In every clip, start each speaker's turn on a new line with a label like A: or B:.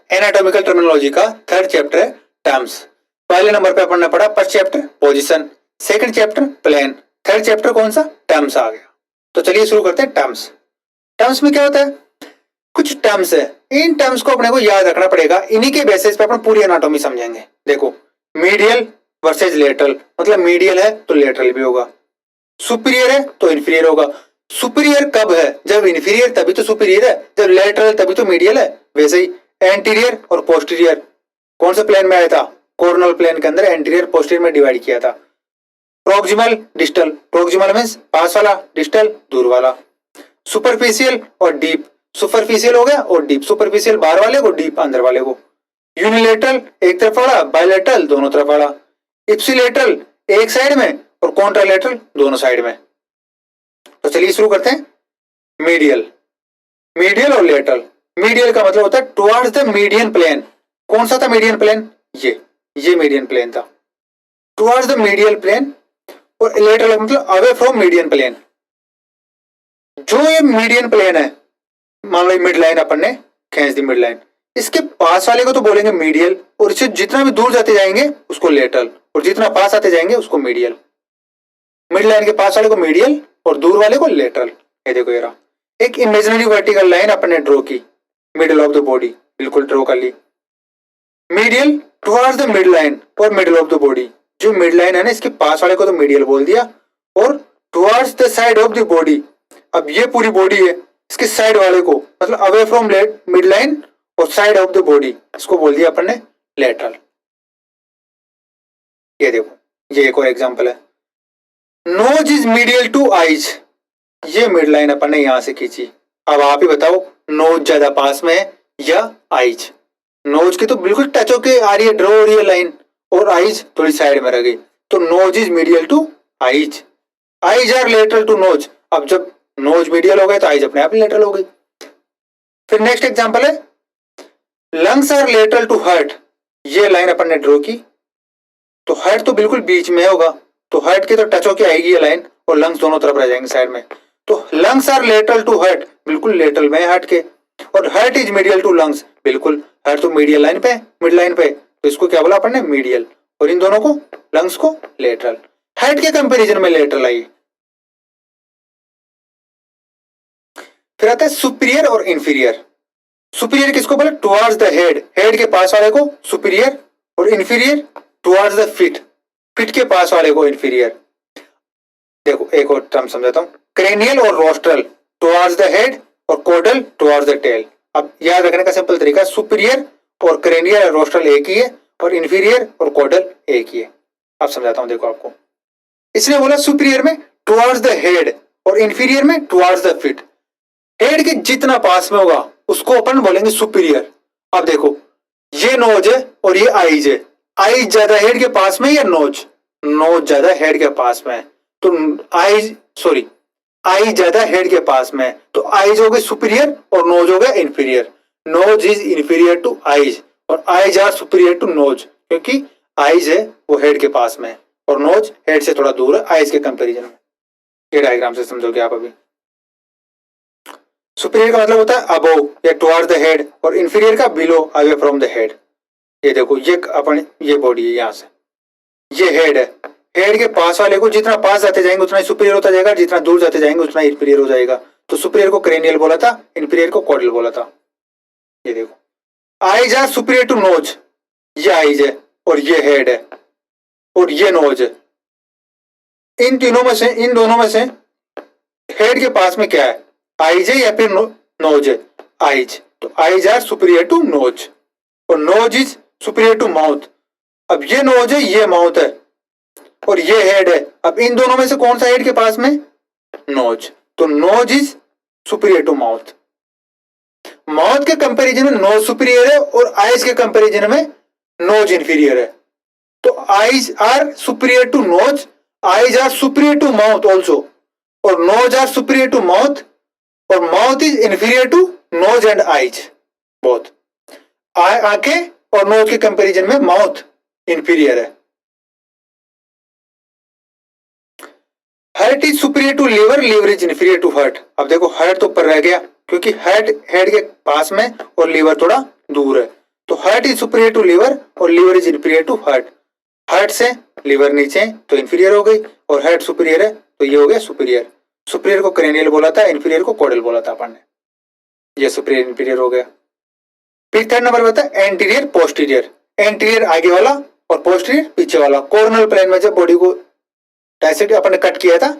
A: Anatomical terminology का third chapter है terms. पहले नंबर पे अपन ने पढ़ा first chapter position, second chapter plane, third chapter कौन सा टर्म्स आ गया। तो चलिए शुरू करते हैं टर्म्स। टर्म्स में क्या होता है, कुछ टर्म्स है, इन टर्म्स को अपने को याद रखना पड़ेगा, इन्हीं के बेसिस पे अपन पूरी एनाटॉमी समझेंगे। देखो मीडियल वर्सेज लेटरल, मतलब मीडियल है तो लेटरल भी होगा, सुपीरियर है तो इंफीरियर होगा। सुपीरियर कब है, जब इंफीरियर तभी तो सुपीरियर है, जब लेटरल तभी तो मीडियल है। वैसे ही एंटीरियर और पोस्टीरियर कौन से प्लेन में आया था, कोरोनल प्लेन के अंदर एंटीरियर पोस्टीरियर में डिवाइड किया था। प्रोक्सिमल डिस्टल, प्रोक्सिमल मींस पास वाला, डिस्टल दूर वाला। सुपरफिशियल और डीप, सुपरफिशियल हो गया और डीप, सुपरफिशियल बाहर वाले को, डीप अंदर वाले को। यूनिलेटरल एक तरफ वाला, बायलेटरल दोनों तरफ वाला। इप्सिलेटरल एक साइड में और कॉन्ट्रालेटरल दोनों साइड में। तो चलिए शुरू करते हैं। मीडियल, मीडियल और लेटरल। मीडियल का मतलब होता है टुवर्ड्स द मीडियन प्लेन। कौन सा था मीडियन प्लेन, ये मीडियन प्लेन था, टुवर्ड्स द मीडियन प्लेन। और लेटरल का मतलब अवे फ्रॉम मीडियन प्लेन। जो ये मीडियन प्लेन है, मान लो मिड लाइन अपन ने खींच दी, मिड लाइन, इसके पास वाले को तो बोलेंगे मीडियल, और इससे जितना भी दूर जाते जाएंगे उसको लेटरल, और जितना पास आते जाएंगे उसको मीडियल। मिड लाइन के पास वाले को मीडियल और दूर वाले को लेटरल। ये देखो ये रहा, एक इमेजिनरी वर्टिकल लाइन अपन ने ड्रॉ की मिडिल ऑफ द बॉडी, बिल्कुल ड्रॉ कर ली। Medial towards the mid line और मिडिल ऑफ द बॉडी। जो मिड लाइन है ना, इसके पास वाले को तो मीडियल बोल दिया, और towards the side of the body, अब ये पूरी बॉडी है, इसके साइड वाले को मतलब अवे फ्रॉम मिड लाइन और साइड ऑफ द बॉडी, इसको बोल दिया अपन ने लेटरल। ये देखो ये एक और एग्जांपल है। Nose is medial to eyes, ये मिड लाइन अपन ने यहां से खींची। अब आप ही बताओ नोज ज्यादा पास में है या आईज। नोज की तो बिल्कुल टच होके आ रही है, ड्रॉ हो रही है लाइन, और आईज थोड़ी साइड में रह गई, तो nose is medial to eyes. Eyes are lateral to nose. अब जब नोज मीडियल हो गए तो आईज अपने आप ही लेटरल हो गई। फिर नेक्स्ट एग्जांपल है lungs are lateral to heart. ये लाइन अपन ने ड्रॉ की, तो हार्ट तो बिल्कुल बीच में होगा, तो हार्ट के तो टच होके आएगी ये लाइन, और लंग्स दोनों तरफ रह जाएंगे साइड में। तो lungs are lateral to heart, बिल्कुल लेटरल में हार्ट के, और heart is medial to lungs, बिल्कुल हार्ट तो मीडियल लाइन पे, मिड लाइन पे, तो इसको क्या बोला अपन ने मीडियल, और इन दोनों को लंग्स को लेटरल। हार्ट के कंपैरिजन में लेटरल आई। फिर आता है सुपीरियर और इंफीरियर। सुपीरियर किसको बोले, टुवर्ड्स द हेड, हेड के पास वाले को सुपीरियर, और inferior towards the feet, feet के पास वाले को इंफीरियर। देखो एक और टर्म समझाता हूं, क्रेनियल और रोस्ट्रल टुवर्ड्स द हेड और कोडल टुवर्ड्स द टेल। अब याद रखने का सिंपल तरीका, सुपीरियर और क्रेनियल और रोस्ट्रल एक ही है, और इंफीरियर और कोडल एक ही है। अब समझाता हूं, देखो आपको, इसने बोला सुपीरियर में टुवर्ड्स द हेड और इंफीरियर में टुवर्ड्स द फीट। हेड के जितना पास में होगा उसको अपन बोलेंगे सुपीरियर। अब देखो ये नोज है और ये आईज है, आईज ज्यादा हेड के पास में या नोज, नोज ज्यादा हेड के पास में है, तो आईज सॉरी आई ज्यादा हेड के पास में है, तो आईज हो गए सुपीरियर और नोज हो गया inferior. Nose is inferior to eyes और eyes are superior to nose, क्योंकि आईज है वो हेड के पास में है और नोज हेड से थोड़ा दूर है आईज के कंपैरिजन में। ये डायग्राम से समझोगे आप अभी। सुपीरियर का मतलब होता है अबोव या टुवर्ड्स द हेड, और इंफीरियर का below away from the head. ये देखो ये अपन, ये बॉडी है, यहां से ये हेड है, हेड के पास वाले को जितना पास जाते जाएंगे उतना ही सुपीरियर होता जाएगा, जितना दूर जाते जाएंगे उतना ही इंफीरियर हो जाएगा। तो सुपीरियर को क्रेनियल बोला था, इंफीरियर को कॉर्डियल बोला था। ये देखो eyes are superior to nose, ये आईज है और ये हेड है और ये नोज है। इन तीनों में से, इन दोनों में से हेड के पास में क्या है, आईज है या फिर नोज है, आईज, तो eyes are superior to nose और nose is superior to mouth. अब ये नोज है, ये माउथ है और ये हेड है। अब इन दोनों में से कौन सा हेड के पास में, नोज, तो nose is superior to mouth. Mouth के कंपैरिजन में नोज सुपीरियर है और आईज के कंपैरिजन में नोज इंफीरियर है। तो eyes are superior to nose, eyes are superior to mouth also, और nose are superior to mouth, और mouth is inferior to nose and eyes both. आंखें और नोज के कंपैरिजन में माउथ इंफीरियर है। Heart is superior to liver, liver is inferior to heart. अब देखो heart तो ऊपर रह गया क्योंकि हार्ट हेड के पास में और लीवर थोड़ा दूर है, तो heart is superior to liver और liver is inferior to heart. Heart से लीवर नीचे तो इंफीरियर हो गई और हार्ट सुपीरियर है तो ये हो गया सुपीरियर। सुपीरियर को क्रेनियल बोला था, इंफीरियर को कोडल बोला था अपन ने। ये सुपीरियर इंफीरियर हो गया। फिर थर्ड नंबर बता एंटीरियर पोस्टीरियर। एंटीरियर आगे वाला और पोस्टीरियर पीछे वाला। कोरोनल प्लेन में जब बॉडी को डायसेक्ट अपन ने कट किया था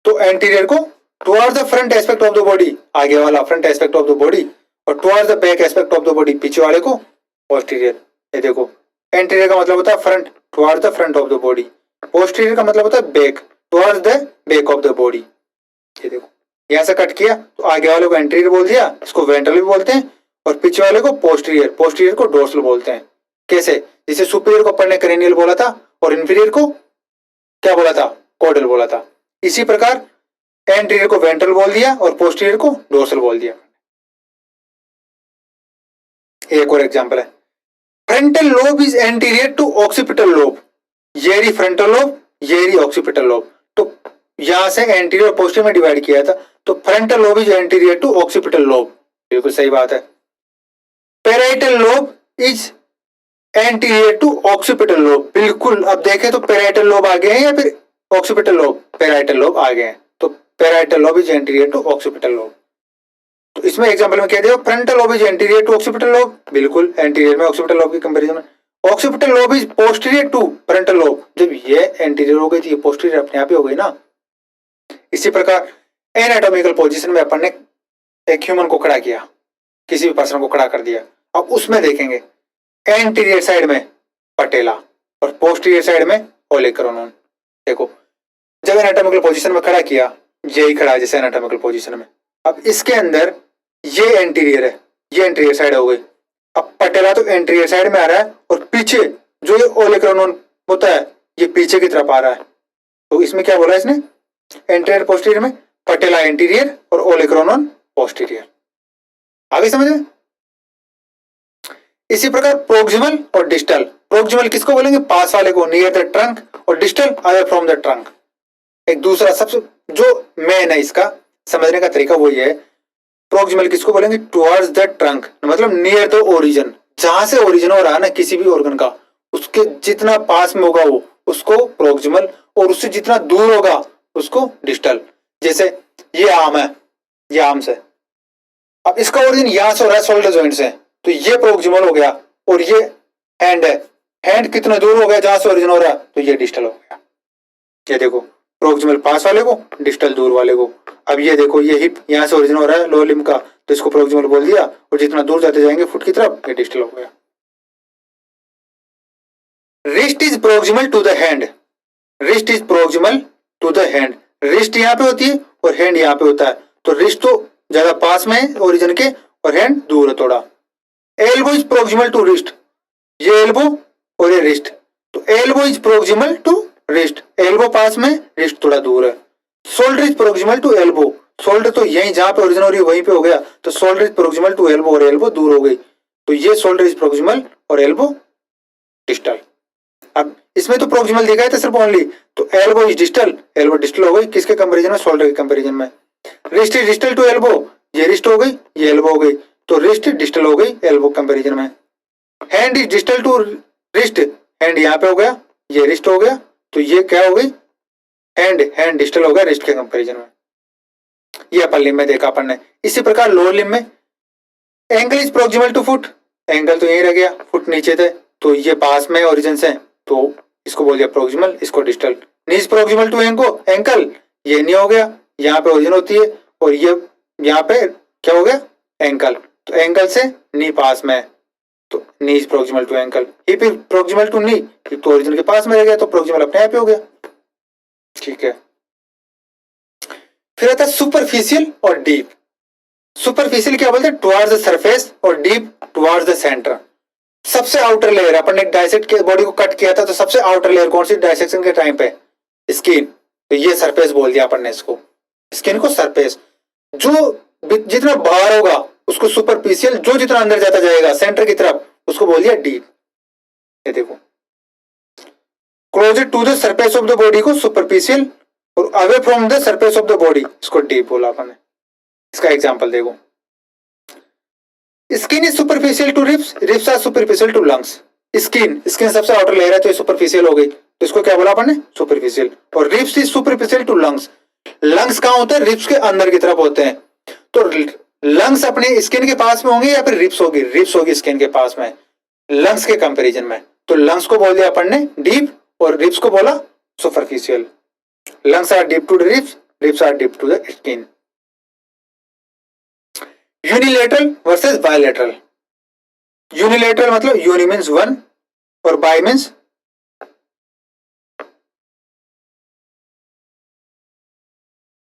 A: तो एंटीरियर को towards the front aspect of the body, आगे वाला front aspect of the body, और towards the back aspect of the body, पीछे वाले को पोस्टीरियर। ये देखो एंटीरियर का मतलब होता है front, towards the front of the body. Posterior का मतलब होता है back, towards the back of the body. ये देखो यहां से कट किया तो आगे वाले को एंटीरियर बोल दिया, इसको वेंट्रल भी बोलते हैं, और पीछे वाले को पोस्टीरियर, पोस्टीरियर को डोर्सल बोलते हैं। कैसे? जिसे सुपीरियर को अपन ने क्रेनियल बोला था और इंफीरियर को क्या बोला था? कोडल बोला था। इसी प्रकार एंटीरियर को वेंट्रल बोल दिया और पोस्टीरियर को डोर्सल बोल दिया। एक और एग्जांपल है, frontal lobe is anterior to occipital lobe. ये रही फ्रंटल लोब, ये रही ऑक्सीपिटल लोब। तो यहां से एंटीरियर और पोस्टीरियर में डिवाइड किया था, तो frontal lobe is anterior to occipital lobe. बिल्कुल सही बात है। Parietal lobe is anterior to occipital lobe. बिल्कुल, अब देखें तो पैराइटल लोब आ गए हैं या फिर ऑक्सीपिटल लोब? पैराइटल लोब आ गए हैं, तो parietal lobe is anterior to occipital lobe. तो इसमें एग्जांपल में कह दिया frontal lobe is anterior to occipital lobe. बिल्कुल, एंटीरियर में ऑक्सीपिटल लोब की कंपैरिजन में। Occipital lobe is posterior to frontal lobe. जब ये एंटीरियर हो गई थी, ये पोस्टीरियर अपने आप ही हो गई ना। इसी प्रकार एनाटॉमिकल पोजीशन में अपन ने एक ह्यूमन को खड़ा किया, किसी भी पर्सन को खड़ा कर दिया। अब उसमें देखेंगे एंटीरियर साइड में पटेला और पोस्टीरियर साइड में ओलेक्रोनोन। देखो जब एनाटॉमिकल पोजीशन में खड़ा किया, यही खड़ा है जैसे एनाटॉमिकल पोजीशन में। अब इसके अंदर ये एंटीरियर है, ये एंटीरियर साइड हो गई। अब पटेला तो एंटीरियर साइड में आ रहा है और पीछे जो ये ओलेक्रोनोन होता है ये पीछे की तरफ आ रहा है। तो इसमें क्या बोला इसने? एंटीरियर पोस्टीरियर में पटेला एंटीरियर और ओलेक्रोनोन पोस्टीरियर। आगे समझ में? इसी प्रकार प्रोक्सिमल और डिस्टल। प्रोक्सिमल किसको बोलेंगे? पास वाले को, नियर द ट्रंक, और distal away from the trunk. एक दूसरा सबसे जो मेन है इसका समझने का तरीका वो ये है, प्रोक्सिमल किसको बोलेंगे? टुवर्ड्स द ट्रंक, मतलब नियर द ओरिजिन। जहां से ओरिजिन हो रहा है ना किसी भी ऑर्गन का, उसके जितना पास में होगा वो उसको प्रोक्सिमल, और उससे जितना दूर होगा उसको डिस्टल। जैसे ये आर्म है, ये आर्म से, अब इसका ओरिजिन यहां से हो रहा है शोल्डर जॉइंट से, तो ये प्रोक्सिमल हो गया। और ये हैंड है, हैंड कितना दूर हो गया जहां से ओरिजिन हो रहा है, तो ये डिस्टल हो गया। ये देखो प्रोक्सिमल पास वाले को, डिस्टल दूर वाले को। अब ये देखो ये हिप यहां से ओरिजिन हो रहा है लोअर लिम्ब का, तो इसको प्रोक्सिमल बोल दिया, और जितना दूर जाते जाएंगे फुट की तरफ ये डिस्टल हो गया। Wrist is proximal to the hand. Wrist is proximal to the hand. Wrist यहाँ पे होती है और हैंड यहाँ पे होता है, तो रिस्ट तो ज्यादा पास में है ओरिजिन के और हैंड दूर है थोड़ा। Elbow is proximal to wrist. ये एल्बो और ये रिस्ट, तो elbow is proximal to wrist. Elbow पास में, रिस्ट थोड़ा दूर है। Shoulder is proximal to elbow. Shoulder तो यही जहां पे ओरिजिन हो रही है वहीं पे हो गया, तो shoulder is proximal to elbow, और एल्बो दूर हो गई, तो ये शोल्डर इज प्रोक्सिमल और एल्बो डिस्टल। अब इसमें तो प्रोक्सिमल दिखा है सिर्फ ओनली, तो elbow is distal, elbow distal हो गई। किसके कंपैरिजन में? शोल्डर के कंपैरिजन में। Wrist is distal to elbow, ये रिस्ट हो गई, ये एल्बो हो गई, तो रिस्ट डिस्टल हो गई एल्बो कंपैरिजन में। Hand is distal to wrist, hand यहाँ पे हो गया, ये रिस्ट हो गया, तो ये क्या हो गई? हैंड, हैंड डिस्टल हो गया रिस्ट के कंपैरिजन में। ये अपर लिम्ब में देखा अपन ने। इसी प्रकार लोअर लिम्ब में ankle is proximal to foot. Ankle तो यही रह गया, फुट नीचे थे, तो ये पास में ओरिजिन से, तो इसको बोल दिया प्रोक्सिमल, इसको distal. Knees proximal to ankle, ये नहीं हो गया, यहाँ पे ओरिजिन होती है, और ये यहाँ पे क्या हो गया? एंकल, तो एंकल से नी पास में, तो knee is proximal to ankle. Hip is proximal to knee, hip तो ओरिजिन के पास में रह गया, तो प्रोक्सिमल अपने आप ही हो गया। ठीक है। फिर आता है सुपरफिशियल और डीप। सुपरफिशियल क्या बोलते हैं? टुवर्ड्स द सरफेस, और डीप टुवर्ड्स द सेंटर। सबसे आउटर लेयर, अपन ने डायसेक्ट के बॉडी को कट किया था, तो सबसे आउटर लेयर कौन सी? डायसेक्शन के टाइम पे स्किन, तो ये सरफेस बोल दिया अपन ने इसको, स्किन को सरफेस। जो जितना बाहर होगा उसको सुपरफिशियल, जो जितना अंदर जाता जाएगा सेंटर की तरफ उसको बोल दिया डीप। ये देखो closer to the surface of the body को सुपरफिशियल, और away from the surface of the body इसको डीप बोला अपन ने। इसका एग्जांपल देखो, skin is superficial to ribs, ribs are superficial to lungs. Skin सबसे आउटर लेयर है तो ये सुपरफिशियल हो गई, तो इसको क्या बोला अपन ने, सुपरफिशियल। और ribs is superficial to lungs, lungs कहाँ होते हैं, रिप्स के अंदर की तरफ होते हैं। तो लंग्स अपने स्किन के पास में होंगे या फिर रिप्स होगी, रिप्स होगी स्किन के पास में लंग्स के कंपैरिजन में। तो लंग्स को बोल दिया अपन ने डीप और रिप्स को बोला superficial. Lungs are deep to the ribs, ribs are deep to the skin. Unilateral versus bilateral. Unilateral मतलब यूनि मीन्स वन और bi means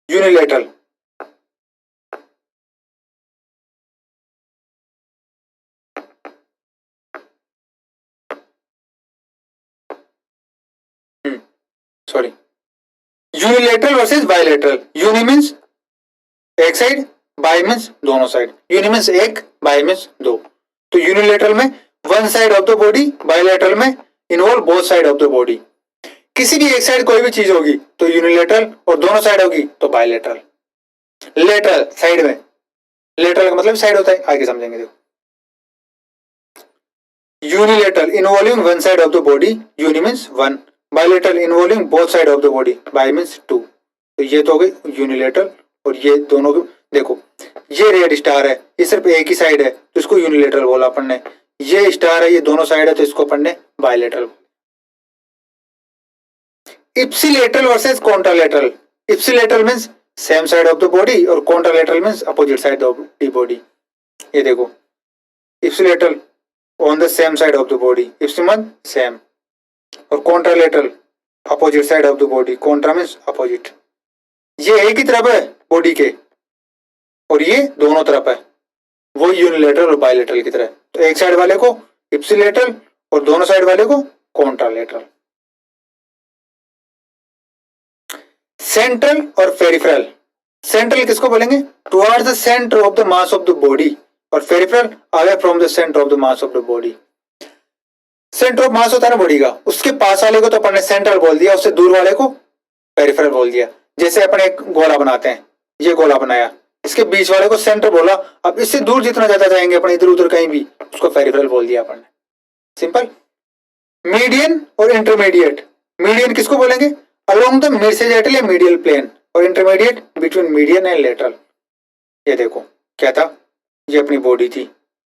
A: unilateral. Sorry, unilateral versus bilateral. Uni means एक side, bi means दोनों side. Uni means एक, bi means दो। तो unilateral में one side of the body, bilateral में involve both side of the body. किसी भी एक साइड कोई भी चीज होगी तो यूनिलेटरल और दोनों साइड होगी तो बायलेटरल। लेटरल साइड में, लेटरल का मतलब साइड होता है, आगे समझेंगे देखो। Unilateral involving one side of the body, uni means one. Bilateral involving both side of the body, bi means two. तो ये तो हो गई यूनिलेटरल और ये दोनों देखो, ये रेड स्टार है, ये सिर्फ एक ही साइड है तो इसको यूनिलेटरल बोला अपन ने। ये स्टार है, ये दोनों साइड है तो इसको अपन ने bilateral. Ipsilateral versus contralateral. Ipsilateral means same side of the body और contralateral means opposite side of the body. ये देखो, ipsilateral on the same side of the body, ipsi means same, और contralateral opposite side of the body, contra means opposite. ये एक ही तरफ है body के और ये दोनों तरफ है, वो यूनिलेटरल और बायलेटरल की तरह। तो एक साइड वाले को इप्सिलेटरल और दोनों साइड वाले को कॉन्ट्रालेटरल। सेंट्रल और पेरिफेरल। सेंट्रल किसको बोलेंगे, towards the centre of the mass of the body, और peripheral away from the centre of the mass of the body. Centre of mass होता है ना बॉडी का, उसके पास वाले को तो अपन ने सेंट्रल बोल दिया, उससे दूर वाले को पेरिफेरल बोल दिया। जैसे अपन एक गोला बनाते हैं, ये गोला बनाया, इसके बीच वाले को सेंटर बोला, अब इससे दूर जितना ज्यादा जाएंगे अपन इधर उधर कहीं भी, उसको पेरिफेरल बोल दिया अपन ने, सिंपल। मीडियन और इंटरमीडिएट। मीडियन किसको बोलेंगे, अलोंग द मिड सेजेटल या मीडियल प्लेन, और intermediate between median and lateral. ये देखो क्या था, ये अपनी बॉडी थी,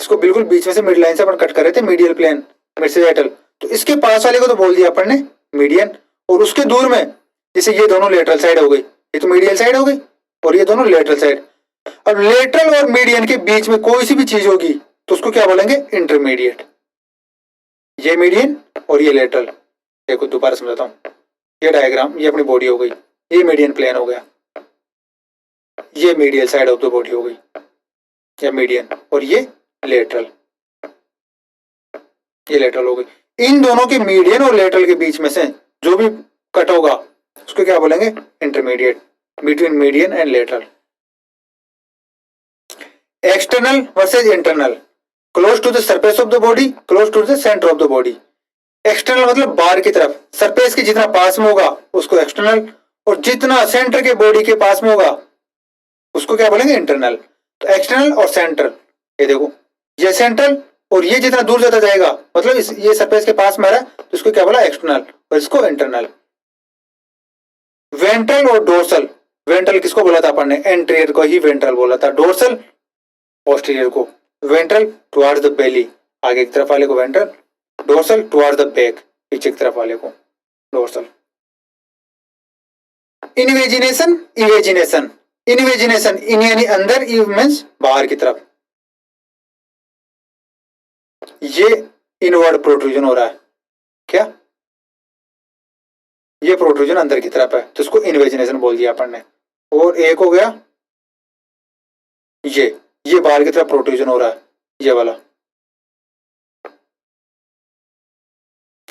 A: इसको बिल्कुल बीच में से मिड लाइन से अपन कट कर रहे थे, मीडियल प्लेन मिड सेजेटल, तो इसके पास वाले को तो बोल दिया अपन ने मीडियन, और उसके दूर में जैसे ये दोनों लेटरल साइड हो गई, ये तो मीडियल साइड हो गई और ये दोनों लेटरल साइड। अब लेटरल और मीडियन के बीच में कोई सी भी चीज होगी तो उसको क्या बोलेंगे, इंटरमीडिएट। ये मीडियन और ये लेटरल। देखो दोबारा समझाता हूं, ये डायग्राम, ये अपनी बॉडी हो गई, ये मीडियन प्लेन हो गया, ये medial side of the body हो गई या मीडियन, और ये लेटरल, ये लेटरल हो गई। इन दोनों के मीडियन और लेटरल के बीच में से जो भी कट होगा उसको क्या बोलेंगे, intermediate, between median and lateral. External versus internal. Close to the surface of the body, close to the centre of the body. External मतलब बाहर की तरफ, सरफेस के जितना पास में होगा उसको एक्सटर्नल, और जितना सेंटर के बॉडी के पास में होगा उसको क्या बोलेंगे, इंटरनल। तो एक्सटर्नल और सेंट्रल, ये देखो ये सेंट्रल और ये जितना दूर जाता जाएगा मतलब ये सरफेस के पास में आ रहा है तो इसको क्या बोला, एक्सटर्नल, और इसको इंटरनल। वेंट्रल और डोर्सल। वेंट्रल किसको बोला था अपन ने, एंटीरियर को ही वेंट्रल बोला था, डोर्सल पोस्टीरियर को। वेंट्रल टुवर्ड्स द बेली, आगे की तरफ वाले को ventral, dorsal towards the back, पीछे की तरफ वाले को डोर्सल। इन्वेजिनेशन, इवेजिनेशन। इन्वेजिनेशन इन यानी अंदर, इव मींस बाहर की तरफ। ये इनवर्ड प्रोट्रूजन हो रहा है, क्या ये प्रोट्रूजन अंदर की तरफ है तो इसको इन्वेजिनेशन बोल दिया अपन ने। और एक हो गया ये बाहर की तरफ प्रोट्रूजन हो रहा है, ये वाला,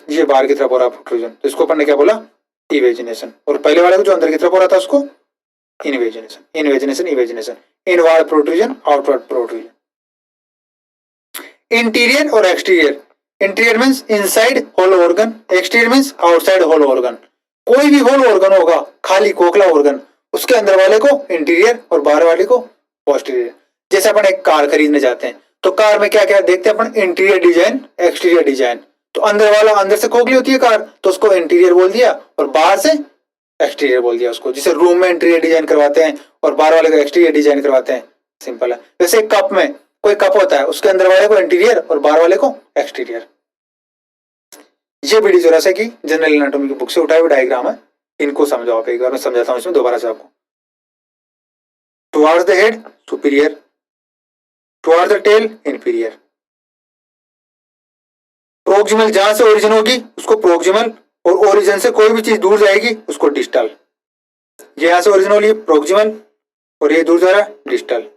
A: ये बाहर की तरफ हो रहा है प्रोट्रूजन, तो इसको अपन ने क्या बोला, इवेजिनेशन। और पहले वाले को जो अंदर की तरफ हो रहा था उसको invagination. Invagination, evagination, inward protrusion, outward protrusion. Interior और exterior. Interior means inside whole organ, exterior means outside whole organ. कोई भी होल ऑर्गन होगा, खाली खोखला ऑर्गन, उसके अंदर वाले को इंटीरियर और बाहर वाले को पोस्टीरियर। जैसे अपन एक कार खरीदने जाते हैं तो कार में क्या क्या देखते हैं अपन, इंटीरियर डिजाइन, एक्सटीरियर डिजाइन। तो अंदर वाला, अंदर से खोखली होती है कार, तो उसको इंटीरियर बोल दिया, और बाहर से एक्सटीरियर बोल दिया उसको। जैसे रूम में इंटीरियर डिजाइन करवाते हैं और बाहर वाले को एक्सटीरियर डिजाइन करवाते हैं, सिंपल है। जैसे कप में कोई कप होता है, उसके अंदर वाले को इंटीरियर और बाहर वाले को एक्सटीरियर। ये वीडियो जरा से की जनरल एनाटॉमी की बुक से उठाए हुए डायग्राम है, इनको समझाओ आप एक बार, मैं समझाता हूँ इसमें दोबारा से आपको। Towards the head superior, towards the tail inferior. Proximal जहां से ओरिजिन होगी उसको प्रोक्सिमल, और ओरिजिन से कोई भी चीज दूर जाएगी उसको डिस्टल। ये यहां से ओरिजिन हो रही है प्रोक्सिमल, और ये दूर जा रहा है डिस्टल।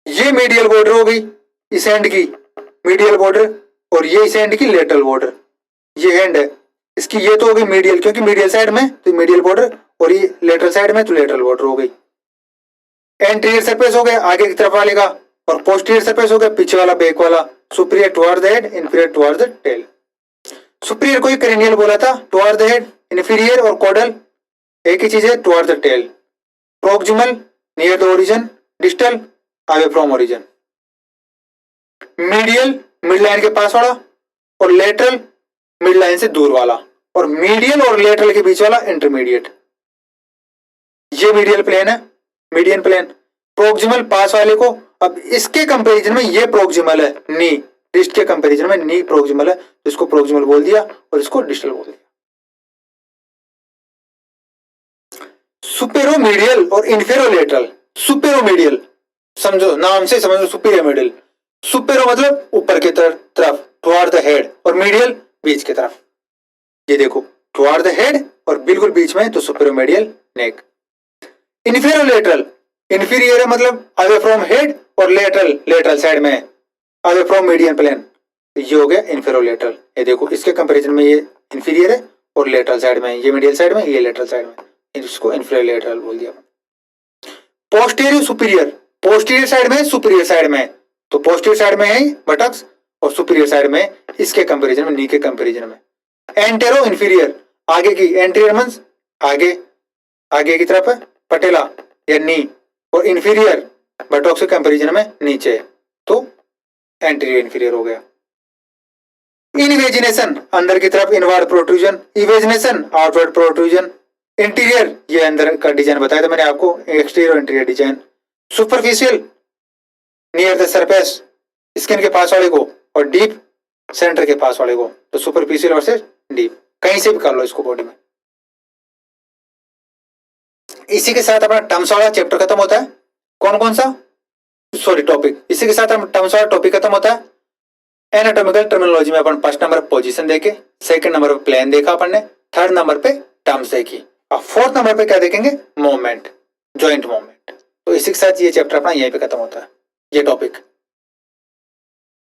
A: ये मीडियल बॉर्डर हो गई इस एंड की मीडियल बॉर्डर, और ये इस एंड की लेटरल बॉर्डर। ये एंड है इसकी, ये तो हो गई मीडियल, क्योंकि मीडियल साइड में तो मीडियल बॉर्डर, और ये लेटरल साइड में तो लेटरल बॉर्डर हो गई। एंटीरियर सरफेस हो गया आगे की तरफ वाले का, और पोस्टीरियर सरफेस हो गया पीछे वाला, बैक वाला। Superior towards the head, inferior towards the tail. Superior को क्रेनियल बोला था, टुवर्ड्स द हेड, इंफीरियर और कॉडल एक ही चीज है, towards the tail. Proximal near the origin, distal away from origin. Medial mid line के पास वाला, और लेटरल मिड लाइन से दूर वाला, और मीडियल और लेटरल के बीच वाला इंटरमीडिएट। ये मीडियल प्लेन है, मीडियन प्लेन। प्रोक्सिमल पास वाले को, अब इसके कंपैरिजन में ये प्रोक्सिमल है, नी डिस्ट के कंपैरिजन में नी प्रोक्सिमल है, तो इसको प्रोक्सिमल बोल दिया और इसको डिस्टल बोल दिया। सुपेरोमीडियल और इंफेरोलेटरल। सुपेरोमीडियल समझो, नाम से समझो, सुपेरोमीडियल। सुपेरो मतलब ऊपर की तरफ, टुवर्ड द हेड, और मीडियल बीच की तरफ। ये देखो टुवर्ड द हेड और बिल्कुल बीच में, तो सुपेरोमीडियल नेक। इंफेरोलेटरल, इंफीरियर है मतलब अवे फ्रॉम हेड, और लेटरल लेटरल साइड में अवे फ्रॉम मीडियन प्लेन, ये हो गया इंफेरोलेटरल। ये देखो इसके कंपैरिजन में ये इंफीरियर है, और लेटरल साइड में ये मीडियल साइड में, ये लेटरल साइड में, इसको इंफेरोलेटरल बोल दिया। पोस्टीरियर सुपीरियर, पोस्टीरियर साइड में सुपीरियर साइड में, तो पोस्टीरियर साइड में है बटक्स, और सुपीरियर साइड में इसके कंपैरिजन में, नी के कंपैरिजन में। एंटेरो इंफीरियर, आगे की, एंटीरियर मींस आगे, आगे की तरफ है पटेला या नी, और इंफीरियर बटॉक्स के कंपैरिजन में नीचे, तो एंटीरियर इंफीरियर हो गया। इनवेजिनेशन अंदर की तरफ inward protrusion, evagination outward protrusion. Interior ये अंदर का डिजाइन बताया था मैंने आपको, एक्सटीरियर और interior design. Superficial near the surface, skin के पास वाले को, और डीप सेंटर के पास वाले को, तो सुपरफिशियल वर्सेस डीप, कहीं से भी कर लो इसको बॉडी में। इसी के साथ अपना टर्म्स वाला चैप्टर खत्म होता है। कौन कौन सा, सॉरी टॉपिक, इसी के साथ टर्म्स वाला टॉपिक खत्म होता है। एनाटॉमिकल टर्मिनोलॉजी में अपन फर्स्ट नंबर पोजीशन देखे, सेकंड नंबर पे प्लेन देखा अपन ने, थर्ड नंबर पे टर्म्स देखी, और फोर्थ नंबर पे क्या देखेंगे, मूवमेंट, जॉइंट मूवमेंट। तो इसी के साथ ये चैप्टर अपना यहीं पे खत्म होता है, ये टॉपिक।